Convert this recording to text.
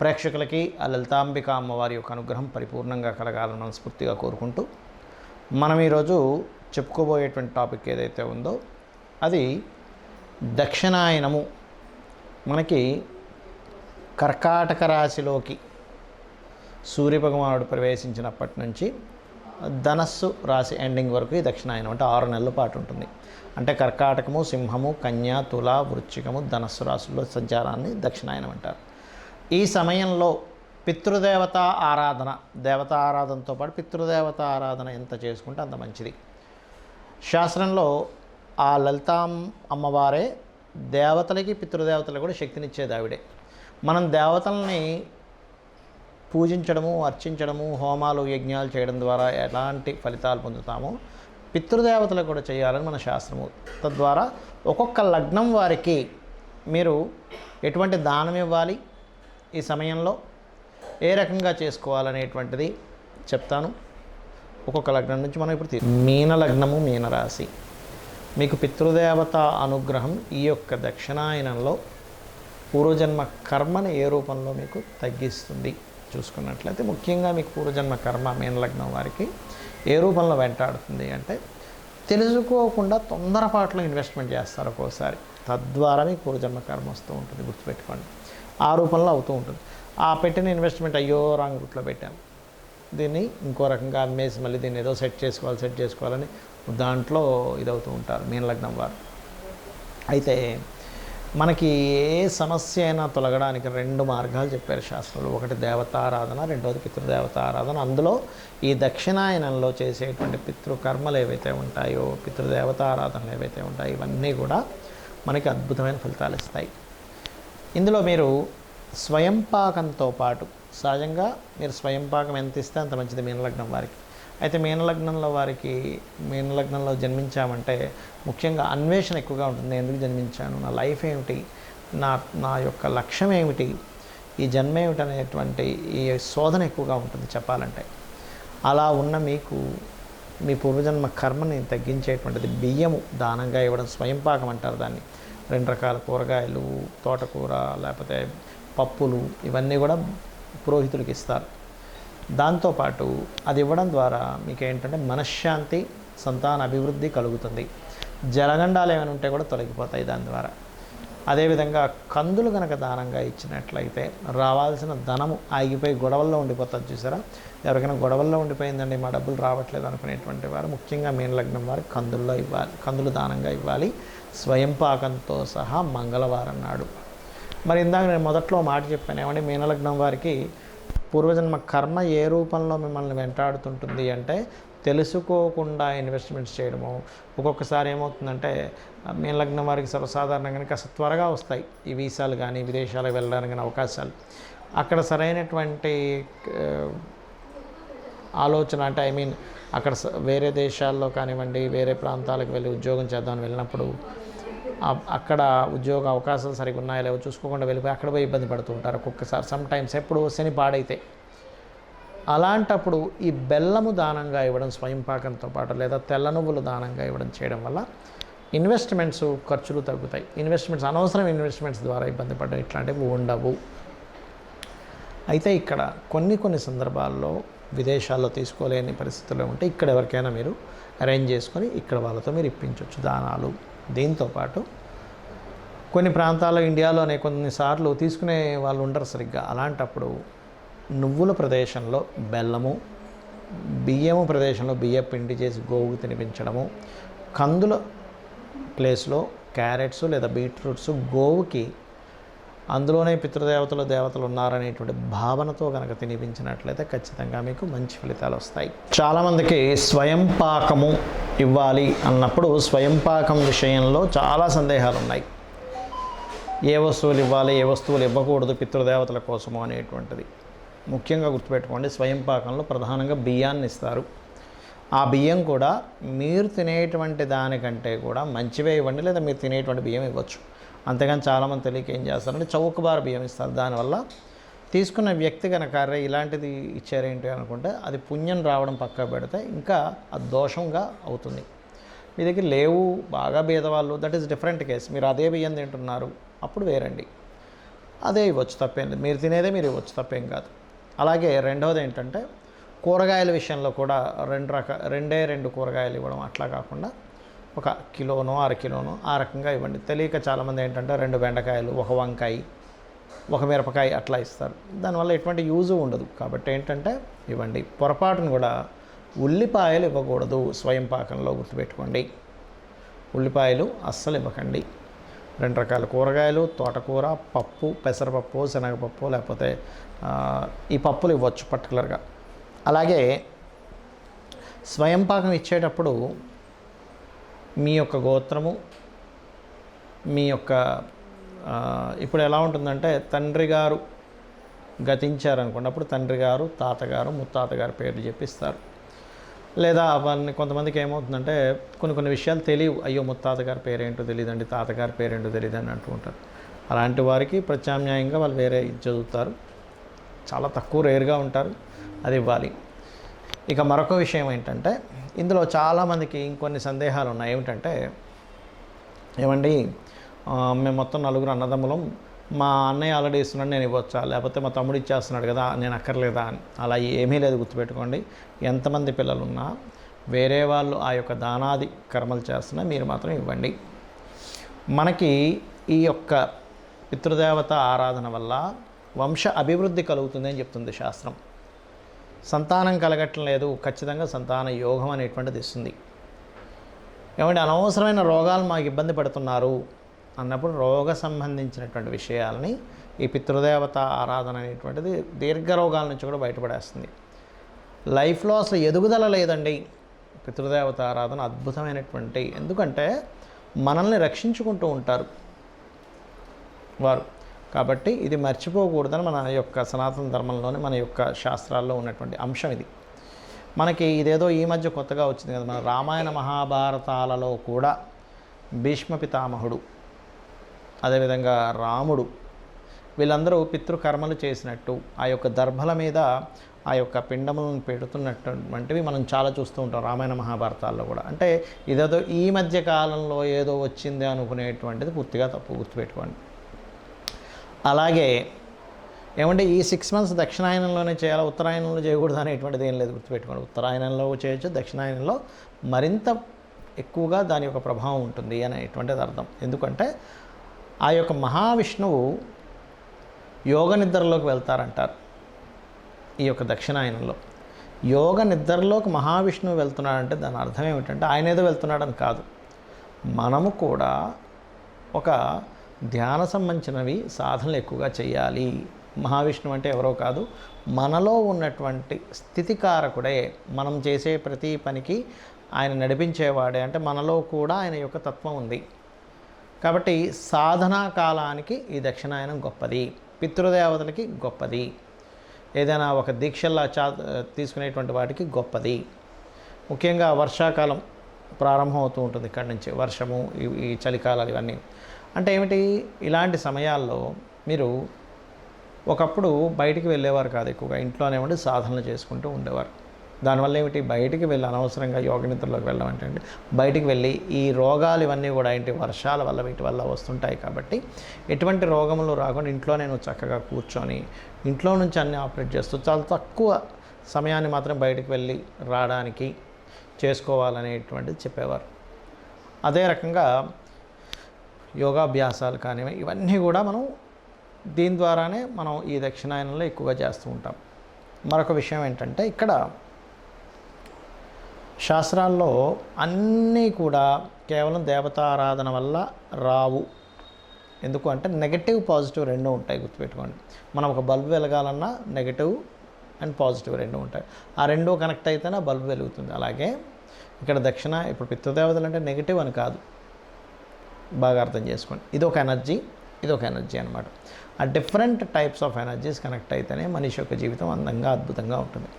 ప్రేక్షకులకి ఆ లలితాంబిక అమ్మవారి యొక్క అనుగ్రహం పరిపూర్ణంగా కలగాలని మనస్ఫూర్తిగా కోరుకుంటూ మనం ఈరోజు చెప్పుకోబోయేటువంటి టాపిక్ ఏదైతే ఉందో అది దక్షిణాయనము. మనకి కర్కాటక రాశిలోకి సూర్యభగవానుడు ప్రవేశించినప్పటి నుంచి ధనస్సు రాశి ఎండింగ్ వరకు ఈ దక్షిణాయనం అంటే 6 నెలల పాటు ఉంటుంది. అంటే కర్కాటకము, సింహము, కన్య, తుల, వృశ్చికము, ధనస్సు రాశుల్లో సంచారాన్ని దక్షిణాయనం అంటారు. ఈ సమయంలో పితృదేవత ఆరాధన, దేవతా ఆరాధనతో పాటు పితృదేవత ఆరాధన ఎంత చేసుకుంటే అంత మంచిది. శాస్త్రంలో ఆ లలితాం అమ్మవారే దేవతలకి పితృదేవతలకు కూడా శక్తినిచ్చేది ఆవిడే. మనం దేవతల్ని పూజించడము, అర్చించడము, హోమాలు, యజ్ఞాలు చేయడం ద్వారా ఎలాంటి ఫలితాలు పొందుతామో పితృదేవతలకు కూడా చేయాలని మన శాస్త్రము. తద్వారా ఒక్కొక్క లగ్నం వారికి మీరు ఎటువంటి దానం ఇవ్వాలి, ఈ సమయంలో ఏ రకంగా చేసుకోవాలనేటువంటిది చెప్తాను. ఒక్కొక్క లగ్నం నుంచి మనం ఇప్పుడు మీన లగ్నము, మీనరాశి. మీకు పితృదేవత అనుగ్రహం ఈ యొక్క దక్షిణాయనంలో పూర్వజన్మ కర్మని ఏ రూపంలో మీకు తగ్గిస్తుంది చూసుకున్నట్లయితే, ముఖ్యంగా మీకు పూర్వజన్మ కర్మ మీనలగ్నం వారికి ఏ రూపంలో వెంటాడుతుంది అంటే, తెలుసుకోకుండా తొందరపాటులో ఇన్వెస్ట్మెంట్ చేస్తారు ఒక్కోసారి. తద్వారా మీకు పూర్వజన్మ కర్మ వస్తూ ఉంటుంది, గుర్తుపెట్టుకోండి. ఆ రూపంలో అవుతూ ఉంటుంది. ఆ పెట్టిన ఇన్వెస్ట్మెంట్ అయ్యో రాంగ్ రూట్లో పెట్టాను, దీన్ని ఇంకో రకంగా అమ్మేసి మళ్ళీ దీన్ని ఏదో సెట్ చేసుకోవాలని దాంట్లో ఇదవుతూ ఉంటారు మీనలగ్నం వారు. అయితే మనకి ఏ సమస్య అయినా తొలగడానికి 2 మార్గాలు చెప్పారు శాస్త్రంలో. ఒకటి దేవతారాధన, రెండవది పితృదేవతారాధన. అందులో ఈ దక్షిణాయనంలో చేసేటువంటి పితృకర్మలు ఏవైతే ఉంటాయో, పితృదేవతారాధనలు ఏవైతే ఉంటాయో, ఇవన్నీ కూడా మనకి అద్భుతమైన ఫలితాలు ఇస్తాయి. ఇందులో మీరు స్వయంపాకంతో పాటు సహజంగా మీరు స్వయంపాకం ఎంత ఇస్తే అంత మంచిది మీనలగ్నం వారికి. అయితే మీనలగ్నంలో జన్మించామంటే ముఖ్యంగా అన్వేషణ ఎక్కువగా ఉంటుంది. నేను ఎందుకు జన్మించాను, నా లైఫ్ ఏమిటి, నా యొక్క లక్ష్యం ఏమిటి, ఈ జన్మ ఏమిటి అనేటువంటి ఈ శోధన ఎక్కువగా ఉంటుంది చెప్పాలంటే. అలా ఉన్న మీకు మీ పూర్వజన్మ కర్మని తగ్గించేటువంటిది బియ్యము దానంగా ఇవ్వడం, స్వయంపాకం అంటారు దాన్ని. 2 రకాల కూరగాయలు, తోటకూర, లేకపోతే పప్పులు, ఇవన్నీ కూడా పురోహితుడికి ఇస్తారు. దాంతోపాటు అది ఇవ్వడం ద్వారా మీకు ఏంటంటే మనశ్శాంతి, సంతాన అభివృద్ధి కలుగుతుంది. జలగండాలు ఏమైనా ఉంటే కూడా తొలగిపోతాయి దాని ద్వారా. అదేవిధంగా కందులు కనుక దానంగా ఇచ్చినట్లయితే రావాల్సిన ధనము ఆగిపోయి గొడవల్లో ఉండిపోతుంది చూసారా. ఎవరికైనా గొడవల్లో ఉండిపోయిందండి, మా డబ్బులు రావట్లేదు అనుకునేటువంటి వారు ముఖ్యంగా మీనలగ్నం వారు కందులు దానంగా ఇవ్వాలి, స్వయంపాకంతో సహా మంగళవారం నాడు. మరి ఇందాక నేను మొదట్లో మాట చెప్పాను ఏమంటే, మీనలగ్నం వారికి పూర్వజన్మ కర్మ ఏ రూపంలో మిమ్మల్ని వెంటాడుతుంటుంది అంటే, తెలుసుకోకుండా ఇన్వెస్ట్మెంట్స్ చేయడము. ఒక్కొక్కసారి ఏమవుతుందంటే మీనలగ్నం వారికి సర్వసాధారణంగా కాస్త త్వరగా వస్తాయి ఈ వీసాలు కానీ, విదేశాలకు వెళ్ళడానికి కానీ అవకాశాలు. అక్కడ సరైనటువంటి ఆలోచన అంటే అక్కడ వేరే దేశాల్లో కానివ్వండి, వేరే ప్రాంతాలకు వెళ్ళి ఉద్యోగం చేద్దామని వెళ్ళినప్పుడు అక్కడ ఉద్యోగ అవకాశాలు సరిగ్గా ఉన్నాయో లేవో చూసుకోకుండా వెళ్ళిపోయి అక్కడ పోయి ఇబ్బంది పడుతూ ఉంటారు ఒక్కొక్కసారి. సమ్టైమ్స్ ఎప్పుడు శని పాడైతే అలాంటప్పుడు ఈ బెల్లము దానంగా ఇవ్వడం స్వయంపాకంతో పాటు, లేదా తెల్ల నువ్వులు దానంగా ఇవ్వడం చేయడం వల్ల ఇన్వెస్ట్మెంట్స్ ఖర్చులు తగ్గుతాయి. అనవసరం ఇన్వెస్ట్మెంట్స్ ద్వారా ఇబ్బంది పడడం ఇట్లాంటివి ఉండవు. అయితే ఇక్కడ కొన్ని సందర్భాల్లో విదేశాల్లో తీసుకోలేని పరిస్థితుల్లో ఉంటే ఇక్కడ ఎవరికైనా మీరు అరేంజ్ చేసుకొని ఇక్కడ వాళ్ళతో మీరు ఇప్పించవచ్చు దానాలు. దీంతోపాటు కొన్ని ప్రాంతాల్లో ఇండియాలోనే కొన్నిసార్లు తీసుకునే వాళ్ళు ఉండరు సరిగ్గా. అలాంటప్పుడు నువ్వుల ప్రదేశంలో బెల్లము, బియ్యము ప్రదేశంలో బియ్య పిండి చేసి గోవుకు తినిపించడము, కందుల ప్లేస్లో క్యారెట్స్ లేదా బీట్రూట్స్ గోవుకి అందులోనే దేవతలు ఉన్నారనేటువంటి భావనతో కనుక తినిపించినట్లయితే ఖచ్చితంగా మీకు మంచి ఫలితాలు వస్తాయి. చాలామందికి స్వయంపాకము ఇవ్వాలి అన్నప్పుడు స్వయంపాకం విషయంలో చాలా సందేహాలు ఉన్నాయి. ఏ వస్తువులు ఇవ్వాలి, ఏ వస్తువులు ఇవ్వకూడదు పితృదేవతల కోసము అనేటువంటిది. ముఖ్యంగా గుర్తుపెట్టుకోండి, స్వయంపాకంలో ప్రధానంగా బియ్యాన్ని ఇస్తారు. ఆ బియ్యం కూడా మీరు తినేటువంటి దానికంటే కూడా మంచివే ఇవ్వండి, లేదా మీరు తినేటువంటి బియ్యం ఇవ్వచ్చు. అంతేగాని చాలామంది తెలియక ఏం చేస్తారంటే చౌకబారు బియ్యం ఇస్తారు. దానివల్ల తీసుకున్న వ్యక్తి కనుక ఇలాంటిది ఇచ్చారేంటి అనుకుంటే అది పుణ్యం రావడం పక్క పెడితే ఇంకా అది దోషంగా అవుతుంది. మీ దగ్గర లేవు, బాగా బీదవాళ్ళు, దట్ ఈస్ డిఫరెంట్ కేస్. మీరు అదే బియ్యం తింటున్నారు, అప్పుడు వేరండి. అదే ఇవ్వచ్చు, తప్పేం లేదు. మీరు తినేదే మీరు ఇవ్వచ్చు, తప్పేం కాదు. అలాగే రెండవది ఏంటంటే కూరగాయల విషయంలో కూడా రెండే రెండు కూరగాయలు ఇవ్వడం, అట్లా కాకుండా ఒక కిలోనో అరకిలోనో ఆ రకంగా ఇవ్వండి. తెలియక చాలామంది ఏంటంటే 2 బెండకాయలు, 1 వంకాయ, 1 మిరపకాయ అట్లా ఇస్తారు. దానివల్ల ఎటువంటి యూజు ఉండదు. కాబట్టి ఏంటంటే ఇవ్వండి. పొరపాటును కూడా ఉల్లిపాయలు ఇవ్వకూడదు స్వయం పాకంలో, గుర్తుపెట్టుకోండి. ఉల్లిపాయలు అస్సలు ఇవ్వకండి. 2 రకాల కూరగాయలు, తోటకూర, పప్పు, పెసరపప్పు, శనగపప్పు, లేకపోతే ఈ పప్పులు ఇవ్వచ్చు పర్టికులర్గా. అలాగే స్వయం పాకం ఇచ్చేటప్పుడు మీ యొక్క గోత్రము, మీ యొక్క ఇప్పుడు ఎలా ఉంటుందంటే తండ్రి గారు గతించారనుకోండి, అప్పుడు తండ్రి గారు, తాతగారు, ముత్తాతగారు పేర్లు చెప్పిస్తారు. లేదా అవన్నీ కొంతమందికి ఏమవుతుందంటే కొన్ని విషయాలు తెలియవు. అయ్యో ముత్తాతగారి పేరేంటో తెలియదండి, తాతగారి పేరేంటో తెలియదు అని అంటూ ఉంటారు. అలాంటి వారికి ప్రత్యామ్నాయంగా వాళ్ళు వేరే చదువుతారు. చాలా తక్కువ రేర్గా ఉంటారు, అది ఇవ్వాలి. ఇక మరొక విషయం ఏంటంటే ఇందులో చాలామందికి ఇంకొన్ని సందేహాలు ఉన్నాయి. ఏమిటంటే ఏమండి మేము మొత్తం 4 అన్నదమ్ములం, మా అన్నయ్య ఆల్రెడీ ఇస్తున్నాడు, నేను ఇవ్వచ్చా, లేకపోతే మా తమ్ముడు ఇచ్చేస్తున్నాడు కదా నేను అక్కర్లేదా అని. అలా ఏమీ లేదు, గుర్తుపెట్టుకోండి. ఎంతమంది పిల్లలున్నా వేరే వాళ్ళు ఆ యొక్క దానాది కర్మలు చేస్తున్నా మీరు మాత్రం ఇవ్వండి. మనకి ఈ యొక్క పితృదేవత ఆరాధన వల్ల వంశ అభివృద్ధి కలుగుతుంది అని చెప్తుంది శాస్త్రం. సంతానం కలగటం లేదు, ఖచ్చితంగా సంతాన యోగం అనేటువంటిది ఇస్తుంది. ఏమంటే అనవసరమైన రోగాలు మాకు ఇబ్బంది పడుతున్నారు అన్నప్పుడు రోగ సంబంధించినటువంటి విషయాలని ఈ పితృదేవత ఆరాధన అనేటువంటిది దీర్ఘ రోగాల నుంచి కూడా బయటపడేస్తుంది. లైఫ్లో అసలు ఎదుగుదల లేదండి. పితృదేవత ఆరాధన అద్భుతమైనటువంటి, ఎందుకంటే మనల్ని రక్షించుకుంటూ ఉంటారు వారు. కాబట్టి ఇది మర్చిపోకూడదని మన యొక్క సనాతన ధర్మంలోనే, మన యొక్క శాస్త్రాల్లో ఉన్నటువంటి అంశం ఇది. మనకి ఇదేదో ఈ మధ్య కొత్తగా వచ్చింది కదా, మన రామాయణ మహాభారతాలలో కూడా భీష్మ పితామహుడు, అదేవిధంగా రాముడు, వీళ్ళందరూ పితృకర్మలు చేసినట్టు ఆ యొక్క దర్భల మీద ఆ యొక్క పిండములను పెడుతున్నటువంటివి మనం చాలా చూస్తూ ఉంటాం రామాయణ మహాభారతాల్లో కూడా. అంటే ఇదేదో ఈ మధ్య కాలంలో ఏదో వచ్చింది అనుకునేటువంటిది పూర్తిగా తప్పు, గుర్తుపెట్టుకోండి. అలాగే ఏమంటే ఈ 6 months దక్షిణాయనంలోనే చేయాలి, ఉత్తరాయణంలో చేయకూడదు అనేటువంటిది ఏం లేదు, గుర్తుపెట్టుకోండి. ఉత్తరాయణంలో చేయొచ్చు, దక్షిణాయనంలో మరింత ఎక్కువగా దాని యొక్క ప్రభావం ఉంటుంది అనేటువంటిది అర్థం. ఎందుకంటే ఆ యొక్క మహావిష్ణువు యోగ నిద్రలోకి వెళ్తారంటారు. ఈ యొక్క దక్షిణాయనంలో యోగ నిద్రలోకి మహావిష్ణువు వెళ్తున్నాడంటే దాని అర్థం ఏమిటంటే ఆయన ఏదో వెళ్తున్నాడని కాదు, మనము కూడా ఒక ధ్యాన సంబంధించినవి సాధనలు ఎక్కువగా చేయాలి. మహావిష్ణువు అంటే ఎవరో కాదు, మనలో ఉన్నటువంటి స్థితికారకుడే. మనం చేసే ప్రతి పనికి ఆయన నడిపించేవాడే. అంటే మనలో కూడా ఆయన యొక్క తత్వం ఉంది. కాబట్టి సాధనా కాలానికి ఈ దక్షిణాయనం గొప్పది, పితృదేవతలకి గొప్పది, ఏదైనా ఒక దీక్షల్లా తీసుకునేటువంటి వాటికి గొప్పది. ముఖ్యంగా వర్షాకాలం ప్రారంభం అవుతూ ఉంటుంది, ఇక్కడి నుంచి వర్షము, ఈ చలికాలాలు ఇవన్నీ. అంటే ఏమిటి, ఇలాంటి సమయాల్లో మీరు ఒకప్పుడు బయటికి వెళ్ళేవారు కాదు, ఎక్కువగా ఇంట్లోనే ఉండి సాధనలు చేసుకుంటూ ఉండేవారు. దానివల్ల ఏమిటి, బయటికి వెళ్ళి అనవసరంగా యోగ నిద్రలోకి వెళ్ళడం అంటే బయటికి వెళ్ళి ఈ రోగాలు ఇవన్నీ కూడా ఏంటి వర్షాల వల్ల వీటి వల్ల వస్తుంటాయి. కాబట్టి ఎటువంటి రోగములు రాకుండా ఇంట్లోనే నువ్వు చక్కగా కూర్చొని ఇంట్లో నుంచి అన్నీ ఆపరేట్ చేస్తూ చాలా తక్కువ సమయాన్ని మాత్రం బయటికి వెళ్ళి రావడానికి చేసుకోవాలనేటువంటిది చెప్పేవారు. అదే రకంగా యోగాభ్యాసాలు కానివి ఇవన్నీ కూడా మనం దీని ద్వారానే మనం ఈ దక్షిణాయనంలో ఎక్కువగా చేస్తూ ఉంటాం. మరొక విషయం ఏంటంటే ఇక్కడ శాస్త్రాల్లో అన్నీ కూడా కేవలం దేవతారాధన వల్ల రావు. ఎందుకు అంటే నెగటివ్ పాజిటివ్ రెండూ ఉంటాయి, గుర్తుపెట్టుకోండి. మనం ఒక బల్బు వెలగాలన్నా నెగటివ్ అండ్ పాజిటివ్ రెండూ ఉంటాయి. ఆ రెండూ కనెక్ట్ అయితేనే బల్బు వెలుగుతుంది. అలాగే ఇక్కడ ఇప్పుడు పితృదేవతలు అంటే నెగటివ్ అని కాదు, బాగా అర్థం చేసుకోండి. ఇది ఒక ఎనర్జీ, ఇది ఒక ఎనర్జీ అనమాట. ఆ different types of energies connect అయితేనే మనిషి యొక్క జీవితం అందంగా అద్భుతంగా ఉంటుంది.